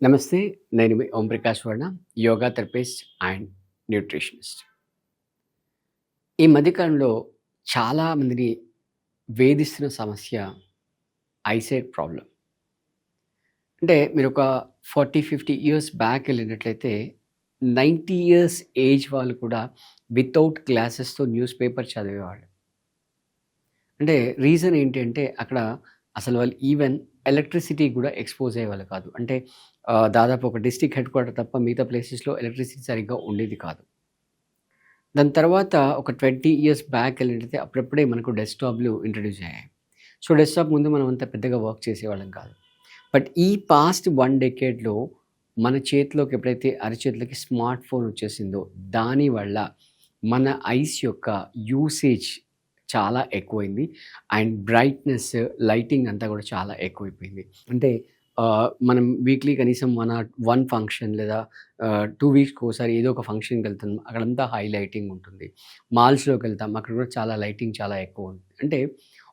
నమస్తే. నేను మీ Om Prakash Verma, yoga therapist and nutritionist. ఈ మధ్య కాలంలో చాలా మందిని వేధిస్తున్న సమస్య ఐసైట్ ప్రాబ్లమ్. అంటే మీరొక 40, 50 ఇయర్స్ బ్యాక్ ఎళ్ళినట్లయితే 90 ఇయర్స్ ఏజ్ వాళ్ళు కూడా వితౌట్ గ్లాసెస్‌తో న్యూస్ పేపర్ చదివేవాళ్ళు. అంటే రీజన్ ఏంటి అంటే అక్కడ అసలు వాళ్ళు ఈవెన్ ఎలక్ట్రిసిటీ కూడా ఎక్స్‌పోజ్ అయ్యేవాళ్ళు కాదు. అంటే దాదాపు ఒక డిస్ట్రిక్ట్ హెడ్ క్వార్టర్ తప్ప మిగతా ప్లేసెస్‌లో ఎలక్ట్రిసిటీ సరిగ్గా ఉండేది కాదు. దాని తర్వాత ఒక 20 ఇయర్స్ బ్యాక్ ఎళ్ళినట్టయితే అప్పుడప్పుడే మనకు డెస్క్‌టాప్‌లు ఇంట్రొడ్యూస్ అయ్యాయి. సో, డెస్క్‌టాప్ ముందు మనం అంత పెద్దగా వర్క్ చేసేవాళ్ళం కాదు. బట్ ఈ పాస్ట్ 1 డెకేడ్‌లో మన చేతిలోకి ఎప్పుడైతే అరచేతులకి స్మార్ట్ ఫోన్ వచ్చేసిందో, దానివల్ల మన ఐస్ యొక్క యూసేజ్ చాలా ఎక్కువైంది. అండ్ బ్రైట్‌నెస్, లైటింగ్ అంతా కూడా చాలా ఎక్కువైపోయింది. అంటే మనం వీక్లీ కనీసం 1 ఫంక్షన్ లేదా 2 వీక్స్‌కోసారి ఏదో ఒక ఫంక్షన్‌కెళ్తున్నాం. అక్కడంతా హై లైటింగ్ ఉంటుంది. మాల్స్‌లోకెళ్తాం. అక్కడ కూడా చాలా లైటింగ్ చాలా ఎక్కువుంటుంది. అంటే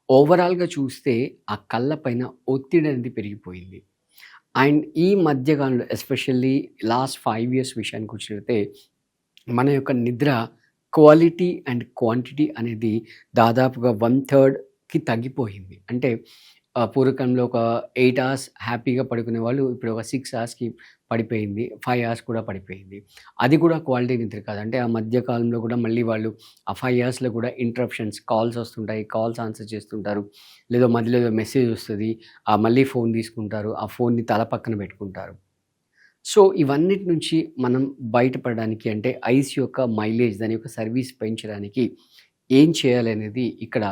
ఓవరాల్‌గా చూస్తే ఆ కళ్ళ పైన ఒత్తిడి అనేది పెరిగిపోయింది. అండ్ ఈ మధ్య కాలంలో ఎస్పెషల్లీ లాస్ట్ 5 ఇయర్స్ విషయానికొచ్చినట్లయితే మన యొక్క నిద్ర క్వాలిటీ అండ్ క్వాంటిటీ అనేది దాదాపుగా 1/3కి తగ్గిపోయింది. అంటే పూర్వకాలంలో ఒక 8 అవర్స్ హ్యాపీగా పడుకునేవాళ్ళు. ఇప్పుడు ఒక 6 అవర్స్‌కి పడిపోయింది. 5 అవర్స్ కూడా పడిపోయింది. అది కూడా క్వాలిటీ నిద్ర కాదు. అంటే ఆ మధ్య కాలంలో కూడా మళ్ళీ వాళ్ళు ఆ 5 అవర్స్‌లో కూడా ఇంటరప్షన్స్, కాల్స్ వస్తుంటాయి. కాల్స్ ఆన్సర్ చేస్తుంటారు. లేదో మధ్యలో ఏదో మెసేజ్ వస్తది. మళ్ళీ ఫోన్ తీసుకుంటారు. ఆ ఫోన్‌ని తల పక్కన పెట్టుకుంటారు. సో, ఇవన్నిటి నుంచి మనం బయటపడడానికి అంటే ఐస్ యొక్క మైలేజ్ దాని యొక్క సర్వీస్ పెంచడానికి ఏం చేయాలనేది ఇక్కడ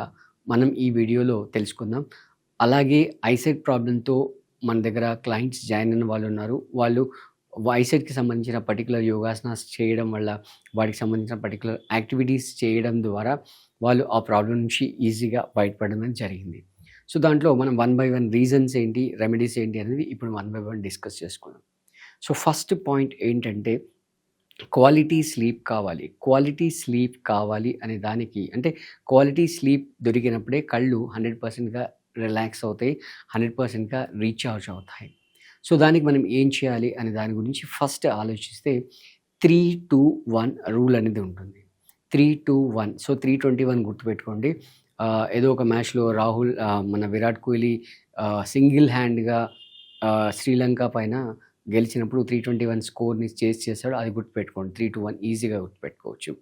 మనం ఈ వీడియోలో తెలుసుకుందాం. అలాగే ఐసైట్ ప్రాబ్లమ్‌తో మన దగ్గర క్లయింట్స్ జాయిన్ అయిన వాళ్ళున్నారు. వాళ్ళు ఐసైట్‌కి సంబంధించిన పర్టిక్యులర్ యోగాసనాస్ చేయడం వల్ల, వాటికి సంబంధించిన పర్టిక్యులర్ యాక్టివిటీస్ చేయడం ద్వారా వాళ్ళు ఆ ప్రాబ్లమ్ నుంచి ఈజీగా బయటపడడం అనేది జరిగింది. సో, దాంట్లో మనం వన్ బై వన్ రీజన్స్ ఏంటి, రెమెడీస్ ఏంటి అనేది ఇప్పుడు వన్ బై వన్ డిస్కస్ చేసుకుందాం. సో, ఫస్ట్ పాయింట్ ఏంటంటే క్వాలిటీ స్లీప్ కావాలి. క్వాలిటీ స్లీప్ కావాలి అనే దానికి అంటే క్వాలిటీ స్లీప్ దొరికినప్పుడే కళ్ళు 100%గా రిలాక్స్ అవుతాయి. 100%గా రీచార్జ్ అవుతాయి. సో, దానికి మనం ఏం చేయాలి అనే దాని గురించి ఫస్ట్ ఆలోచిస్తే 3-2-1 రూల్ అనేది ఉంటుంది. 3-2-1 సో, 321 గుర్తుపెట్టుకోండి. ఏదో ఒక మ్యాచ్‌లో మన విరాట్ కోహ్లీ సింగిల్ హ్యాండ్‌గా శ్రీలంక పైన గెలిచినప్పుడు 321 స్కోర్‌ని చేజ్ చేశాడు. అది గుర్తుపెట్టుకోండి. 3-1 ఈజీగా గుర్తుపెట్టుకోవచ్చు.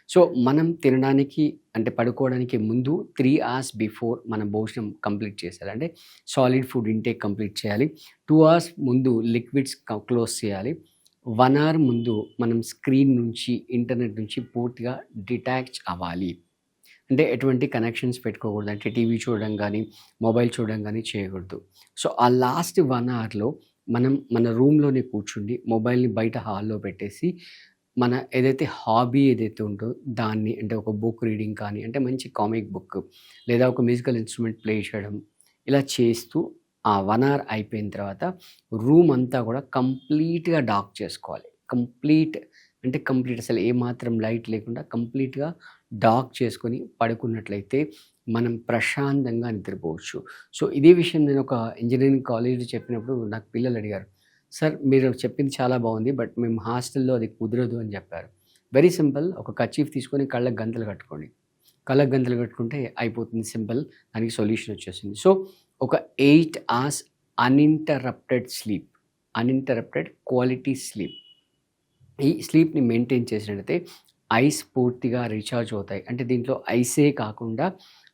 సో, మనం తినడానికి అంటే పడుకోవడానికి ముందు 3 అవర్స్ బిఫోర్ మనం భోజనం కంప్లీట్ చేసేయాలి. అంటే సాలిడ్ ఫుడ్ ఇంటేక్ కంప్లీట్ చేయాలి. 2 అవర్స్ ముందు లిక్విడ్స్ క్లోజ్ చేయాలి. 1 అవర్ ముందు మనం స్క్రీన్ నుంచి, ఇంటర్నెట్ నుంచి పూర్తిగా డిటాచ్ అవ్వాలి. అంటే ఎటువంటి కనెక్షన్స్ పెట్టుకోకూడదు. అంటే టీవీ చూడడం గానీ, మొబైల్ చూడడం గానీ చేయకూడదు. సో, ఆ లాస్ట్ 1 అవర్‌లో మనం మన రూమ్‌లోనే కూర్చుండి మొబైల్‌ని బయట హాల్‌లో పెట్టేసి, మన ఏదైతే హాబీ ఏదైతే ఉందో దాన్ని అంటే ఒక బుక్ రీడింగ్ కానీ, అంటే మంచి కామిక్ బుక్ లేదా ఒక మ్యూజికల్ ఇన్‌స్ట్రుమెంట్ ప్లే చేయడం, ఇలా చేస్తూ ఆ 1 అవర్ అయిపోయిన తర్వాత రూమ్ అంతా కూడా కంప్లీట్‌గా డార్క్ చేసుకోవాలి. కంప్లీట్ అసలు ఏమాత్రం లైట్ లేకుండా కంప్లీట్‌గా డార్క్ చేసుకొని పడుకున్నట్లయితే మనం ప్రశాంతంగా నిద్రపోవచ్చు. సో, ఇదే విషయం నేను ఒక ఇంజినీరింగ్ కాలేజ్‌లో చెప్పినప్పుడు నాకు పిల్లలు అడిగారు. "సార్ మీరు చెప్పింది చాలా బాగుంది. బట్ మేము హాస్టల్‌లో అది కుదరదు" అని చెప్పారు. Very simple. ఒక కర్చీఫ్ తీసుకొని కళ్ళకి గంతలు కట్టుకోండి. కళ్ళకి గంతలు కట్టుకుంటే అయిపోతుంది సింపుల్. దానికి సొల్యూషన్ వచ్చేసింది. సో, ఒక 8 hours uninterrupted sleep, uninterrupted quality sleep. ఈ స్లీప్‌ని మెయింటైన్ చేసినట్లయితే ఐస్ పూర్తిగా రీచార్జ్ అవుతాయి. అంటే దీంట్లో ఐసే కాకుండా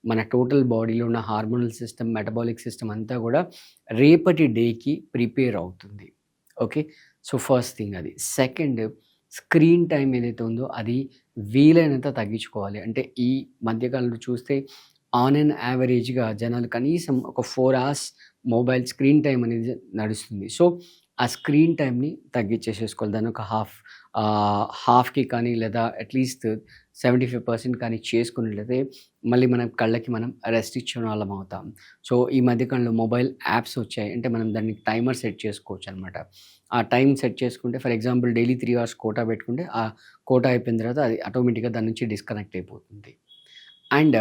మన టోటల్ బాడీలో ఉన్న హార్మోనల్ సిస్టమ్, మెటబాలిక్ సిస్టమ్ అంతా కూడా రేపటి డేకి ప్రిపేర్ అవుతుంది. ఓకే. సో, ఫస్ట్ థింగ్ అది. సెకండ్, స్క్రీన్ టైమ్ ఏదైతే ఉందో అది వీలైనంత తగ్గించుకోవాలి. అంటే ఈ మధ్య కాలంలో చూస్తే ఆన్ అండ్ యావరేజ్‌గా జనాలు కనీసం ఒక 4 అవర్స్ మొబైల్ స్క్రీన్ టైమ్ అనేది నడుస్తుంది. సో, ఆ స్క్రీన్ టైమ్‌ని తగ్గించేసేసుకోవాలి. దాన్ని ఒక హాఫ్‌కి కానీ లేదా అట్‌లీస్ట్ 75% కానీ చేసుకున్నట్లయితే మళ్ళీ మన కళ్ళకి మనం రెస్ట్ ఇచ్చిన వాళ్ళం అవుతాం. సో, ఈ మధ్య కాలంలో మొబైల్ యాప్స్ వచ్చాయి. అంటే మనం దానికి టైమర్ సెట్ చేసుకోవచ్చనమాట. ఆ టైం సెట్ చేసుకుంటే for example daily 3 hours quota పెట్టుకుంటే ఆ కోటా అయిపోయిన తర్వాత అది ఆటోమేటిక్‌గా దాని నుంచి డిస్కనెక్ట్ అయిపోతుంది. అండ్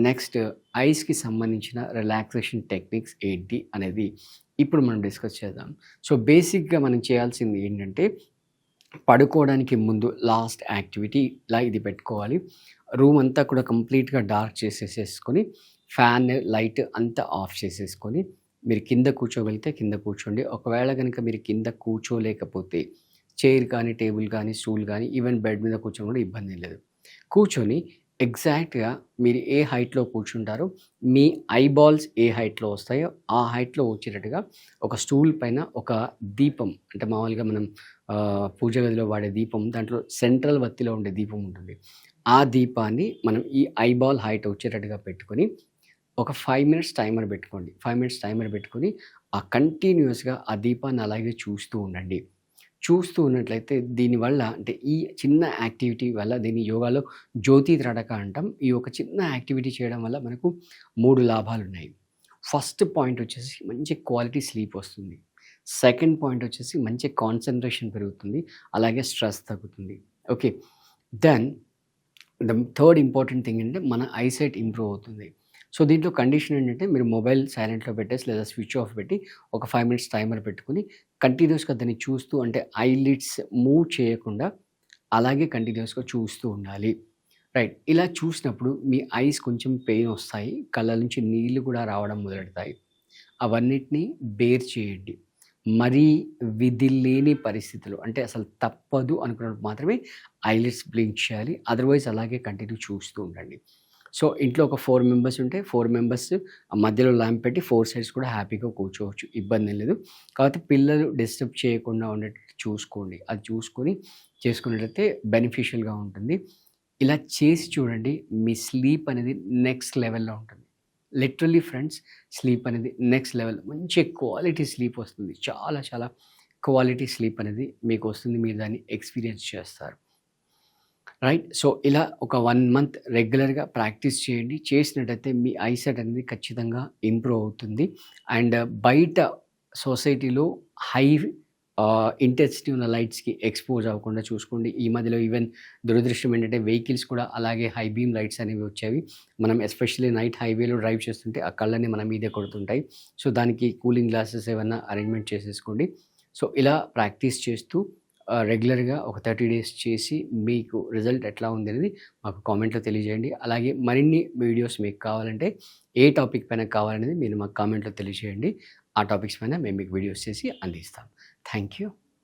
నెక్స్ట్ ఐస్‌కి సంబంధించిన రిలాక్సేషన్ టెక్నిక్స్ ఏంటి అనేది ఇప్పుడు మనం డిస్కస్ చేద్దాం. సో, బేసిక్‌గా మనం చేయాల్సింది ఏంటంటే, పడుకోవడానికి ముందు లాస్ట్ యాక్టివిటీ ఇలా ఇది పెట్టుకోవాలి. రూమ్ అంతా కూడా కంప్లీట్‌గా డార్క్ చేసేసేసుకొని, ఫ్యాన్, లైట్ అంతా ఆఫ్ చేసేసుకొని, మీరు కింద కూర్చోగలిగితే కింద కూర్చోండి. ఒకవేళ గనుక మీరు కింద కూర్చోలేకపోతే చైర్ కానీ, టేబుల్ కానీ, స్టూల్ కానీ, ఈవెన్ బెడ్ మీద కూర్చొని కూడా ఇబ్బందేం లేదు. కూర్చొని ఎగ్జాక్ట్‌గా మీరు ఏ హైట్‌లో కూర్చుంటారో, మీ ఐబాల్స్ ఏ హైట్‌లో వస్తాయో, ఆ హైట్‌లో వచ్చేటట్టుగా ఒక స్టూల్ పైన ఒక దీపం, అంటే మామూలుగా మనం పూజ గదిలో వాడే దీపం, దాంట్లో సెంట్రల్ వత్తిలో ఉండే దీపం ఉంటుంది. ఆ దీపాన్ని మనం ఈ ఐబాల్ హైట్ వచ్చేటట్టుగా పెట్టుకొని, ఒక 5 మినిట్స్ టైమర్ పెట్టుకోండి. 5 మినిట్స్ టైమర్ పెట్టుకొని, కంటిన్యూయస్‌గా ఆ దీపాన్ని అలాగే చూస్తూ ఉండండి. చూస్తూ ఉన్నట్లయితే దీనివల్ల, అంటే ఈ చిన్న యాక్టివిటీ వల్ల, దీన్ని యోగాలో జ్యోతి త్రాటక అంటాం. ఈ ఒక చిన్న యాక్టివిటీ చేయడం వల్ల మనకు 3 లాభాలున్నాయి. ఫస్ట్ పాయింట్ వచ్చేసి మంచి క్వాలిటీ స్లీప్ వస్తుంది. సెకండ్ పాయింట్ వచ్చేసి మంచి కాన్సంట్రేషన్ పెరుగుతుంది. అలాగే స్ట్రెస్ తగ్గుతుంది. Okay. Then the third important thing ఏంటంటే మన ఐసైట్ ఇంప్రూవ్ అవుతుంది. సో, దీంట్లో కండిషన్ ఏంటంటే మీరు మొబైల్ సైలెంట్‌లో పెట్టేసి లేదా స్విచ్ ఆఫ్ పెట్టి ఒక 5 మినిట్స్ టైమర్ పెట్టుకొని కంటిన్యూయస్‌గా దాన్ని చూస్తూ, అంటే ఐలిడ్స్ మూవ్ చేయకుండా అలాగే కంటిన్యూయస్‌గా చూస్తూ ఉండాలి. రైట్. ఇలా చూసినప్పుడు మీ ఐస్ కొంచెం పెయిన్ వస్తాయి. కళ్ళ నుంచి నీళ్లు కూడా రావడం మొదలెడతాయి. అవన్నిటిని బేర్ చేయండి. మరీ విధి లేని పరిస్థితులు, అంటే అసలు తప్పదు అనుకున్నప్పుడు మాత్రమే ఐలిడ్స్ బ్లింక్ చేయాలి. అదర్‌వైజ్ అలాగే కంటిన్యూ చూస్తూ ఉండండి. సో, ఇంట్లో ఒక 4 మెంబర్స్ ఉంటే 4 మెంబర్స్ మధ్యలో ల్యాంప్ పెట్టి 4 సైడ్స్ కూడా హ్యాపీగా కూర్చోవచ్చు. ఇబ్బందేం లేదు. కాకపోతే పిల్లలు డిస్టర్బ్ చేయకుండా ఉండేటట్టు చూసుకోండి. అది చూసుకొని చేసుకున్నట్లయితే బెనిఫిషియల్‌గా ఉంటుంది. ఇలా చేసి చూడండి. మీ స్లీప్ అనేది నెక్స్ట్ లెవెల్‌లో ఉంటుంది. లిటరల్లీ ఫ్రెండ్స్, స్లీప్ అనేది నెక్స్ట్ లెవెల్. మంచి క్వాలిటీ స్లీప్ వస్తుంది. చాలా చాలా క్వాలిటీ స్లీప్ అనేది మీకు వస్తుంది. మీరు దాన్ని ఎక్స్‌పీరియన్స్ చేస్తారు. రైట్. సో, ఇలా ఒక 1 మంత్ రెగ్యులర్‌గా ప్రాక్టీస్ చేయండి. చేసినట్టయితే మీ ఐసైట్ అనేది ఖచ్చితంగా ఇంప్రూవ్ అవుతుంది. అండ్ బయట సొసైటీలో హై ఇంటెన్సిటీ ఉన్న లైట్స్‌కి ఎక్స్‌పోజ్ అవ్వకుండా చూసుకోండి. ఈ మధ్యలో ఈవెన్ దురదృష్టం ఏంటంటే వెహికల్స్ కూడా అలాగే హై బీమ్ లైట్స్ అనేవి వచ్చేవి. మనం ఎస్పెషల్లీ నైట్ హైవేలో డ్రైవ్ చేస్తుంటే ఆ కళ్ళని మన మీదే కొడుతుంటాయి. సో, దానికి కూలింగ్ గ్లాసెస్ ఏమన్నా అరేంజ్‌మెంట్ చేసేసుకోండి. సో, ఇలా ప్రాక్టీస్ చేస్తూ రెగ్యులర్‌గా ఒక 30 డేస్ చేసి మీకు రిజల్ట్ ఎట్లా ఉంది అనేది మాకు కామెంట్‌లో తెలియజేయండి. అలాగే మరిన్ని వీడియోస్ మీకు కావాలంటే ఏ టాపిక్ పైన కావాలనేది మీరు మాకు కామెంట్‌లో తెలియజేయండి. ఆ టాపిక్స్ పైన మేము మీకు వీడియోస్ చేసి అందిస్తాం. Thank you.